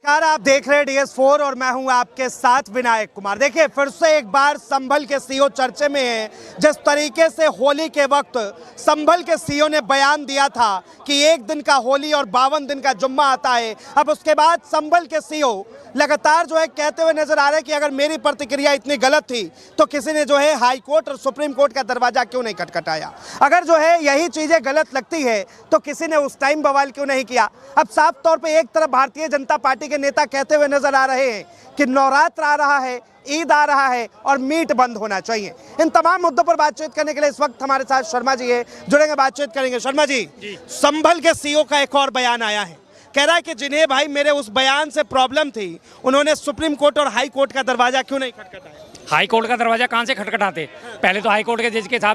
नमस्कार, आप देख रहे हैं DS4 और मैं हूं आपके साथ विनायक कुमार। देखिए, फिर से एक बार संभल के सीओ चर्चे में है। जिस तरीके से होली के वक्त संभल के सीओ ने बयान दिया था कि 1 दिन का होली और 52 दिन का जुम्मा आता है, अब उसके बाद संभल के सीओ लगातार जो है कहते हुए नजर आ रहे हैं कि अगर मेरी प्रतिक्रिया इतनी गलत थी तो किसी ने जो है हाई कोर्ट और सुप्रीम कोर्ट का दरवाजा क्यों नहीं खटखटाया। अगर जो है यही चीजें गलत लगती है तो किसी ने उस टाइम बवाल क्यों नहीं किया। अब साफ तौर पे एक तरफ भारतीय जनता पार्टी के नेता कहते हुए नजर आ रहे हैं कि नवरात्र आ रहा है, ईद आ रहा है और मीट बंद होना चाहिए। इन तमाम मुद्दों पर बातचीत करने के लिए इस वक्त हमारे साथ शर्मा जी है, जुड़ेंगे, बातचीत करेंगे। शर्मा जी, संभल के सीओ का एक और बयान आया है, कह रहा है कि जिन्हें भाई मेरे उस बयान से प्रॉब्लम थी उन्होंने सुप्रीम कोर्ट और हाई कोर्ट का दरवाजा क्यों नहीं खटखटाया। हाई कोर्ट का दरवाजा कहाँ से खटखटाते? पहले तो हाई कोर्ट के जज के साथ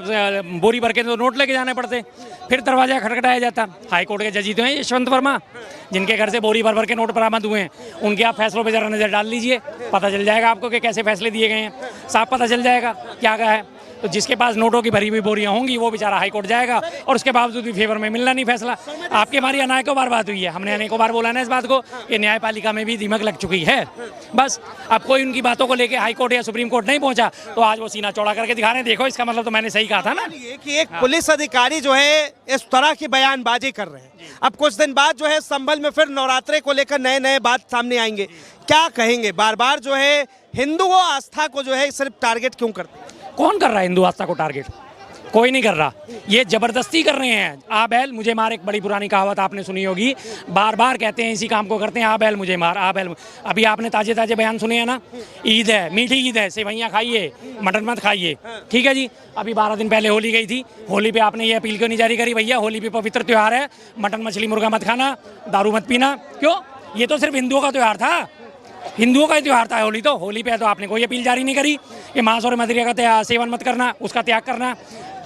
बोरी भर के तो नोट लेके जाने पड़ते, फिर दरवाजा खटखटाया जाता। हाई कोर्ट के जज ही तो हैं यशवंत वर्मा, जिनके घर से बोरी भर के नोट बरामद हुए हैं। उनके आप फैसलों पे जरा नज़र डाल लीजिए, पता चल जाएगा आपको कि कैसे फैसले दिए गए हैं, साफ पता चल जाएगा क्या कहा है। तो जिसके पास नोटों की भरी हुई बोरियां होंगी वो बेचारा हाई कोर्ट जाएगा और उसके बावजूद भी फेवर में मिलना नहीं फैसला। आपकी हमारी अनेकों बार बात हुई है, हमने अनेकों बार बोला ना इस बात को कि न्यायपालिका में भी दीमक लग चुकी है। बस अब कोई उनकी बातों को लेके हाई कोर्ट या सुप्रीम कोर्ट नहीं पहुंचा तो आज वो सीना चौड़ा करके दिखा रहे हैं। देखो, इसका मतलब तो मैंने सही कहा था ना कि एक पुलिस अधिकारी जो है इस तरह की बयानबाजी कर रहे हैं। अब कुछ दिन बाद जो है संभल में फिर नवरात्रे को लेकर नए नए बात सामने आएंगे, क्या कहेंगे? बार बार जो है हिंदू आस्था को जो है सिर्फ टारगेट क्यों करते हैं? कौन कर रहा है हिंदू आस्था को टारगेट? कोई नहीं कर रहा, ये जबरदस्ती कर रहे हैं। आ बैल मुझे मार, एक बड़ी पुरानी कहावत आपने सुनी होगी, बार बार कहते हैं, इसी काम को करते हैं, आ बैल मुझे मार, आ बैल। अभी आपने ताजे ताजे बयान सुने हैं ना, ईद है, मीठी ईद है, सेवैयाँ खाइए, मटन मत खाइए, ठीक है जी। अभी 12 दिन पहले होली गई थी, होली पे आपने ये अपील क्यों नहीं जारी करी? भैया होली पे पवित्र त्यौहार है, मटन मछली मुर्गा मत खाना, दारू मत पीना। क्यों? ये तो सिर्फ हिंदुओं का त्यौहार था, हिंदुओं का त्यौहार था होली। तो होली पे तो आपने कोई अपील जारी नहीं करी कि मांस और मदिरा का सेवन मत करना, उसका त्याग करना।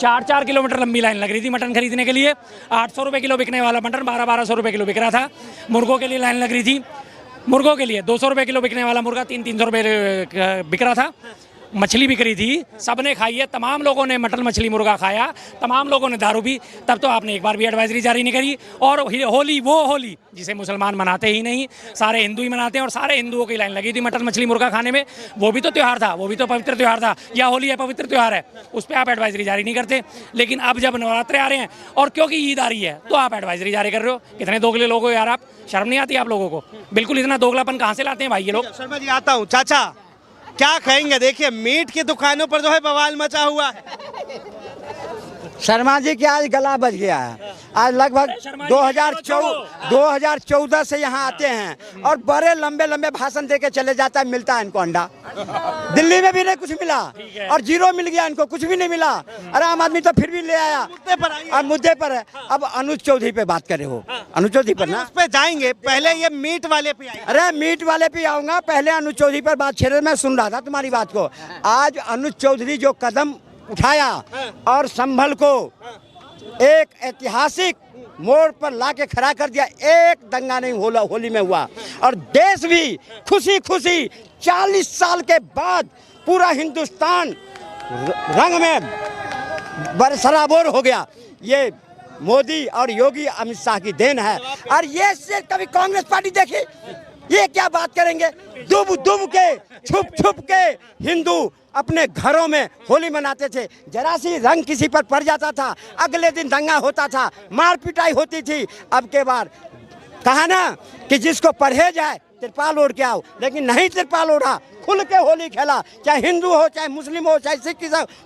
4-4 किलोमीटर लंबी लाइन लग रही थी मटन खरीदने के लिए। 800 रुपये किलो बिकने वाला मटन 1200 रुपये किलो बिक रहा था। मुर्गों के लिए लाइन लग रही थी, मुर्गों के लिए 200 रुपये किलो बिकने वाला मुर्गा 300 रुपये बिक रहा था। मछली बिक रही थी, सबने खाई है, तमाम लोगों ने मटन मछली मुर्गा खाया, तमाम लोगों ने दारू पी। तब तो आपने एक बार भी एडवाइजरी जारी नहीं करी। और होली, वो होली जिसे मुसलमान मनाते ही नहीं, सारे हिंदू ही मनाते हैं, और सारे हिंदुओं की लाइन लगी थी मटन मछली मुर्गा खाने में। वो भी तो त्यौहार था, वो भी तो पवित्र त्यौहार था। या होली है पवित्र त्यौहार है, उस पर आप एडवाइजरी जारी नहीं करते। लेकिन अब जब नवरात्रे आ रहे हैं और क्योंकि ईद आ रही है तो आप एडवाइजरी जारी कर रहे हो। कितने दोगले लोग हो यार आप, शर्म नहीं आती आप लोगों को? बिल्कुल, इतना दोगलापन कहाँ से लाते हैं भाई ये लोग? शर्मा जी, आता हूँ। चाचा क्या कहेंगे? देखिए, मीट की दुकानों पर जो है बवाल मचा हुआ है। शर्मा जी के आज गला बज गया है। आज लगभग 2014 से यहाँ आते हैं और बड़े लंबे लंबे भाषण देके चले जाता है, मिलता है इनको अंडा। दिल्ली में भी नहीं कुछ मिला और जीरो मिल गया इनको, कुछ भी नहीं मिला। अरे आम आदमी तो फिर भी ले आया। अब मुद्दे पर है, अब अनुज चौधरी पे बात करे हो, अनुज चौधरी पर ना, उस पे जाएंगे, पहले ये मीट वाले पे आएंगे। अरे मीट वाले पे आऊंगा, पहले अनुज चौधरी पर बात छेड़। मैं सुन रहा था तुम्हारी बात को। आज अनुज चौधरी जो कदम उठाया और संभल को एक ऐतिहासिक मोड़ पर लाके खड़ा कर दिया। एक दंगा नहीं होली में हुआ और देश भी खुशी खुशी 40 साल के बाद पूरा हिंदुस्तान रंग में बरसराबोर हो गया। ये मोदी और योगी अमित शाह की देन है। और ये से कभी कांग्रेस पार्टी देखी, ये क्या बात करेंगे? दुब दुब के, छुप छुप के हिंदू अपने घरों में होली मनाते थे। जरा सी रंग किसी पर पड़ जाता था, अगले दिन दंगा होता था, मार पिटाई होती थी। अब के बार कहा ना कि जिसको परहेज है तिरपाल ओढ़ के आओ, लेकिन नहीं तिरपाल ओढ़ा, खुल के होली खेला। चाहे हिंदू हो, चाहे मुस्लिम हो, चाहे सिख,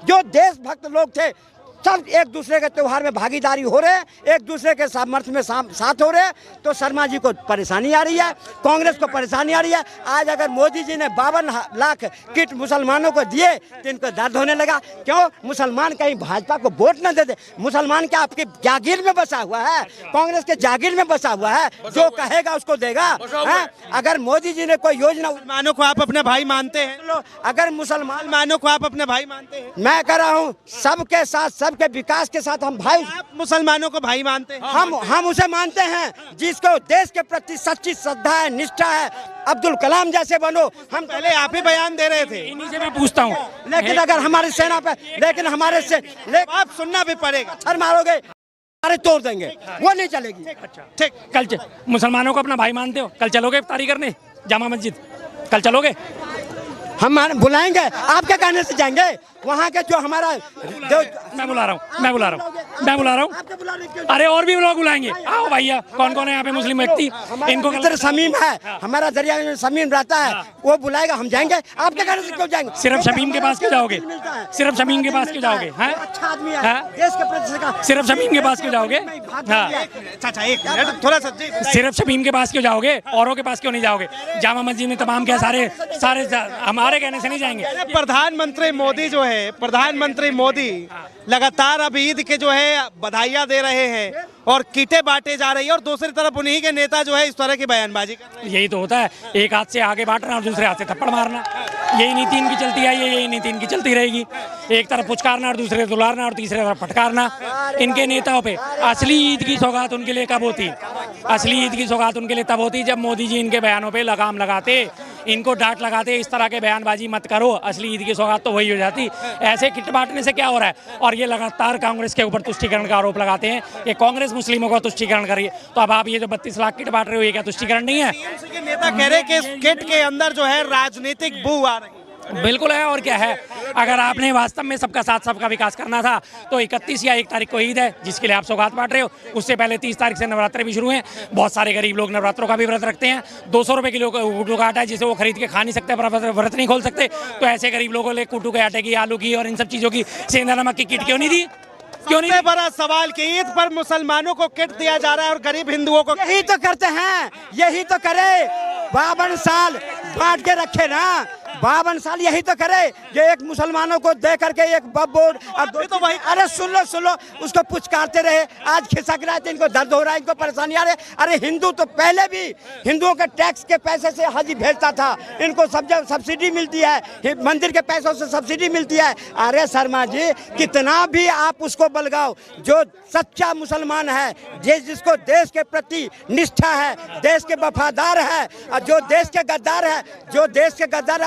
जो देशभक्त लोग थे सब एक दूसरे के त्यौहार में भागीदारी हो रहे, एक दूसरे के सामर्थ्य में साथ हो रहे। तो शर्मा जी को परेशानी आ रही है, कांग्रेस को परेशानी आ रही है। आज अगर मोदी जी ने 52 लाख किट मुसलमानों को दिए तो इनको दर्द होने लगा। क्यों? मुसलमान कहीं भाजपा को वोट न दे दे। मुसलमान क्या आपके जागीर में बसा हुआ है? कांग्रेस के जागीर में बसा हुआ है, जो कहेगा उसको देगा। अगर मोदी जी ने कोई योजना, मुसलमानों को आप अपने भाई मानते हैं? अगर मुसलमानों को आप अपने भाई मानते हैं? मैं कह रहा हूँ सबके साथ, सबके विकास के साथ हम भाई। आप मुसलमानों को भाई मानते हैं? हम उसे मानते हैं जिसको देश के प्रति सच्ची श्रद्धा है, निष्ठा है। अब्दुल कलाम जैसे बनो। हम पहले आप ही बयान दे रहे थे। इन्हीं से मैं पूछता हूँ, लेकिन अगर हमारी सेना पे, लेकिन हमारे से आप सुनना भी पड़ेगा। सर मारोगे, अरे तोड़ देंगे, वो नहीं चलेगी। अच्छा ठीक, कल मुसलमानों को अपना भाई मानते हो? कल चलोगे इफ्तारी करने? जामा मस्जिद, कल चलोगे? हम बुलाएंगे, आपके कहने से जाएंगे? वहाँ के जो हमारा मैं बुला रहा हूँ। अरे और भी लोग बुलाएंगे, आओ भैया। कौन कौन है यहाँ पे मुस्लिम व्यक्ति? इनको इधर समीम है, हमारा दरिया में समीम रहता है, वो बुलाएगा, हम जाएंगे। आपके कहने से क्यों जाएंगे? सिर्फ शमीम के पास क्यों जाओगे? सिर्फ शमीम के पास क्यों जाओगे? हैं? अच्छा आदमी है, देश के प्रति सिर्फ शमीम के पास क्यों जाओगे? हाँ, चाचा एक मिनट थोड़ा सा जी, सिर्फ शमीम के पास क्यों जाओगे? औरों के पास क्यों नहीं जाओगे? जामा मस्जिद में तमाम क्या सारे हमारे कहने से नहीं जाएंगे। प्रधानमंत्री मोदी लगातार अब ईद के जो है बधाइयां दे रहे हैं और किटें बांटे जा रही है, और दूसरी तरफ उन्हीं के नेता जो है इस तरह की बयानबाजी कर रहे हैं। यही तो होता है, एक हाथ से आगे बांटना और दूसरे हाथ से थप्पड़ मारना। यही नीति इनकी चलती आई है, यही नीति इनकी चलती रहेगी। एक तरफ पुचकारना और दूसरे दुलारना और तीसरे तरफ फटकारना। इनके नेताओं पे असली ईद की सौगात उनके लिए कब होती? असली ईद की सौगात उनके लिए तब होती जब मोदी जी इनके बयानों पे लगाम लगाते, इनको डांट लगाते, इस तरह के बयानबाजी मत करो। असली ईद की सौगात तो वही हो जाती। ऐसे किट बांटने से क्या हो रहा है? और ये लगातार कांग्रेस के ऊपर तुष्टीकरण का आरोप लगाते हैं कि कांग्रेस मुस्लिमों का तुष्टीकरण कर रही है। तो अब आप ये जो 32 लाख किट बांट रहे हो, ये क्या तुष्टीकरण नहीं है? टीएमसी के नेता कह रहे हैं कि इस किट के अंदर जो है राजनीतिक बू आ रही है। बिल्कुल है, और क्या है। अगर आपने वास्तव में सबका साथ सबका विकास करना था तो 31 या 1 तारीख को ईद है, जिसके लिए आप सौगात बांट रहे हो। उससे पहले 30 तारीख से नवरात्रे भी शुरू हैं। बहुत सारे गरीब लोग नवरात्रों का भी व्रत रखते हैं। 200 रुपए किलो का आटा है, जिसे वो खरीद के खा नहीं सकते, व्रत नहीं खोल सकते। तो ऐसे गरीब लोगों ने कुट्टू के आटे की, आलू की और इन सब चीज़ों की सेंधा नमक की किट क्यों नहीं दी? क्यों नहीं? सबसे बड़ा सवाल कि ईद पर मुसलमानों को किट दिया जा रहा है और गरीब हिंदुओं को। यही तो करते हैं, यही तो करे। 52 साल बांट के रखे ना, 52 साल यही तो करे। जो एक मुसलमानों को दे करके एक बोर्ड और तो वही, अरे सुन लो उसको पुचकारते रहे। आज खिसक रहा है, इनको दर्द हो रहा है, इनको परेशानी आ रही है। अरे हिंदू तो पहले भी हिंदुओं के टैक्स के पैसे से हज भेजता था, इनको सब्सिडी मिलती है, मंदिर के पैसों से सब्सिडी मिलती है। अरे शर्मा जी, कितना भी आप उसको बलगाओ, जो सच्चा मुसलमान है, जिसको देश के प्रति निष्ठा है, देश के वफादार है, और जो देश के गद्दार है,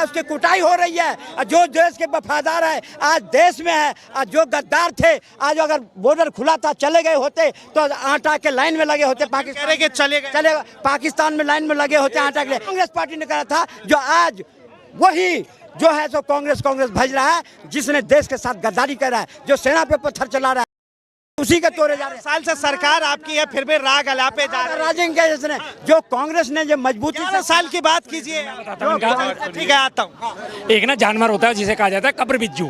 उसकी कुटाई हो रही है। और जो देश के वफादार है आज देश में है, और जो गद्दार थे आज अगर बॉर्डर खुला था चले गए होते तो आटा के लाइन में लगे होते। पाकिस्तान के चले पाकिस्तान में लाइन में लगे होते आटा के लिए। कांग्रेस पार्टी ने कहा था, जो आज वही जो है सो कांग्रेस भेज रहा है, जिसने देश के साथ गद्दारी कर रहा है, जो सेना पे पत्थर चला रहा है, उसी के तोड़े जा रहे हैं। साल से सरकार आपकी है, फिर भी राग अलापे जा रहे हैं। राजेंद्र के जिसने जो कांग्रेस ने जो मजबूती से साल की बात कीजिए। ठीक है, आता हूँ। एक ना जानवर होता है जिसे कहा जाता है कब्र बिज्जू।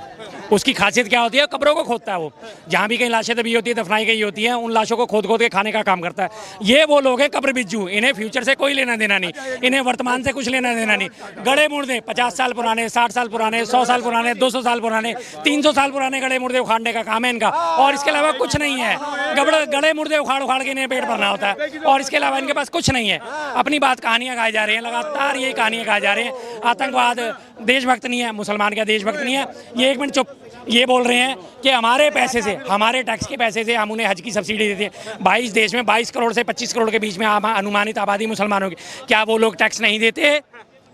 उसकी खासियत क्या होती है? कब्रों को खोदता है वो। जहाँ भी कहीं लाशें दबी होती है, दफनाई गई होती हैं, उन लाशों को खोद के खाने का काम करता है। ये वो लोग हैं कब्र बिज्जू। इन्हें फ्यूचर से कोई लेना देना नहीं, इन्हें वर्तमान से कुछ लेना देना नहीं। गड़े मुर्दे 50 साल पुराने, 60 साल पुराने, 100 साल पुराने, 200 साल पुराने, 300 साल पुराने गड़े मुर्दे उखाड़ने का काम है इनका, और इसके अलावा कुछ नहीं है। गड़े मुर्दे उखाड़ के इन्हें पेट भरना होता है, और इसके अलावा इनके पास कुछ नहीं है। अपनी बात कहानियाँ गाई जा रही हैं, लगातार ये कहानियाँ गाई जा रही हैं। आतंकवाद देशभक्त नहीं है, मुसलमान का देशभक्त नहीं है। ये एक मिनट चुप। ये बोल रहे हैं कि हमारे पैसे से, हमारे टैक्स के पैसे से हम उन्हें हज की सब्सिडी देते हैं। 22 देश में 22 करोड़ से 25 करोड़ के बीच में अनुमानित आबादी मुसलमानों की। क्या वो लोग टैक्स नहीं देते?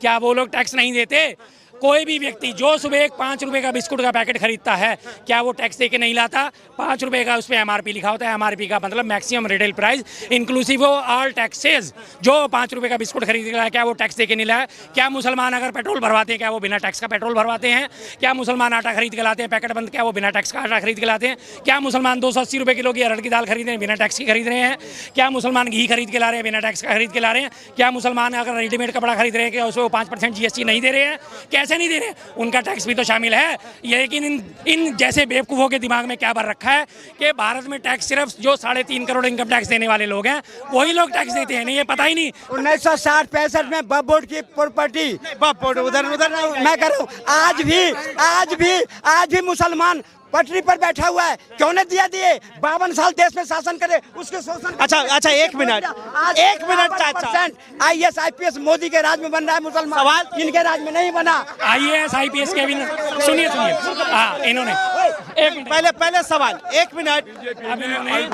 क्या वो लोग टैक्स नहीं देते? कोई भी व्यक्ति जो सुबह एक 5 रुपए का बिस्कुट का पैकेट खरीदता है, क्या वो टैक्स दे के नहीं लाता? 5 रुपए का उस पर MRP लिखा होता है। MRP का मतलब maximum retail price inclusive all taxes. जो 5 रुपए का बिस्कुट खरीद के लाया, क्या वो टैक्स दे के नहीं लाया? क्या मुसलमान अगर पेट्रोल भरवाते हैं, क्या वो बिना टैक्स का पेट्रोल भरवाते हैं? क्या मुसलमान आटा खरीद के लाते हैं पैकेट बंद, क्या वो बिना टैक्स का आटा खरीद के लाते हैं? क्या मुसलमान 280 रुपए किलो की अरहर की दाल खरीद रहे हैं, बिना टैक्स की खरीद रहे हैं? क्या मुसलमान घी खरीद के ला रहे हैं, बिना टैक्स का खरीद के ला रहे हैं? क्या मुसलमान अगर रेडीमेड कपड़ा खरीद रहे हैं, क्या उसमें 5% GST नहीं दे रहे हैं? कैसे नहीं दे रहे हैं? उनका टैक्स भी तो शामिल है। लेकिन इन जैसे बेवकूफ़ों के दिमाग में क्या भर रखा है कि भारत में टैक्स सिर्फ जो 3.5 करोड़ इनकम टैक्स देने वाले लोग हैं वही लोग टैक्स देते हैं। नहीं, ये पता ही नहीं। 1960-65 में वक्फ बोर्ड की प्रॉपर्टी उधर मैं कर रहा हूँ। आज भी मुसलमान पटरी पर बैठा हुआ है। क्यों नहीं दिए? 52 साल देश में शासन करे, उसके शोषण। अच्छा, एक मिनट चाचा। IAS IPS मोदी के राज में बन रहा है मुसलमान, सवाल इनके राज में नहीं बना। IAS IPS के भी सुनिए। हाँ, इन्होंने एक मिनट पहले सवाल, 1 मिनट। अब इन्होंने